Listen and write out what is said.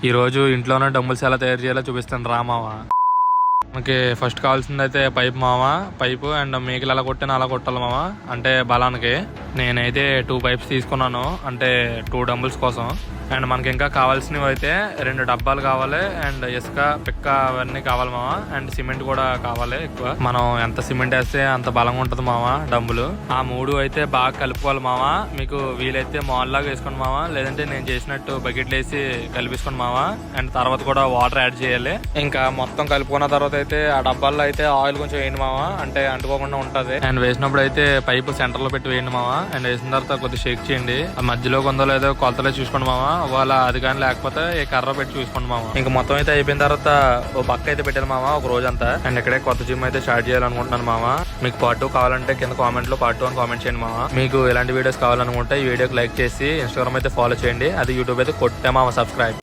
ఈ రోజు ఇంట్లోనే డంబుల్స్ ఎలా తయారు చేయాలో చూపిస్తాను రా మామ. మనకి ఫస్ట్ కావాల్సింది అయితే పైప్ మామ. పైపు అండ్ మేకలు ఎలా కొట్టినా అలా కొట్టాలి మామ, అంటే బలానికి. నేనైతే 2 పైప్స్ తీసుకున్నాను, అంటే 2 డంబుల్స్ కోసం. అండ్ మనకి ఇంకా కావాల్సినవి అయితే 2 డబ్బాలు కావాలి, అండ్ ఇసుక పిక్క అవన్నీ కావాలి మామ. అండ్ సిమెంట్ కూడా కావాలి ఎక్కువ. మనం ఎంత సిమెంట్ వేస్తే అంత బలంగా ఉంటుంది మామ డంబులు. ఆ 3 అయితే బాగా కలుపుకోవాలి మామ. మీకు వీలైతే మాల్లాగా వేసుకోండి మామ, లేదంటే నేను చేసినట్టు బకెట్లు వేసి కలిపేసుకోండి మామ. అండ్ తర్వాత కూడా వాటర్ యాడ్ చేయాలి. ఇంకా మొత్తం కలుపుకున్న తర్వాత అయితే ఆ డబ్బాల్లో అయితే ఆయిల్ కొంచెం వేయండి మామ, అంటే అంటుకోకుండా ఉంటది. అండ్ వేసినప్పుడు అయితే పైపు సెంటర్ లో పెట్టి వేయండి మామ. అండ్ వేసిన తర్వాత కొద్దిగా షేక్ చేయండి. ఆ మధ్యలో కొందో లేదో కొలతలో చూసుకోండి మామ. వాళ్ళ అది కానీ లేకపోతే ఏ కర్ర పెట్టి చూసుకోండి మామ. ఇంకా మొత్తం అయితే అయిపోయిన తర్వాత ఓ పక్క అయితే పెట్టాను మామ ఒక రోజంతా. అండ్ ఇక్కడే కొత్త జిమ్ అయితే స్టార్ట్ చేయాలనుకుంటున్నాను మామ. మీకు పార్ట్ 2 కావాలంటే కింద కామెంట్ లో పార్ట్ 2 అని కామెంట్ చేయండి మామ. మీకు ఇలాంటి వీడియోస్ కావాలనుకుంటే ఈ వీడియోకి లైక్ చేసి ఇన్స్టాగ్రామ్ అయితే ఫాలో చేయండి. అది యూట్యూబ్ అయితే కొట్టే మామ సబ్స్క్రైబ్.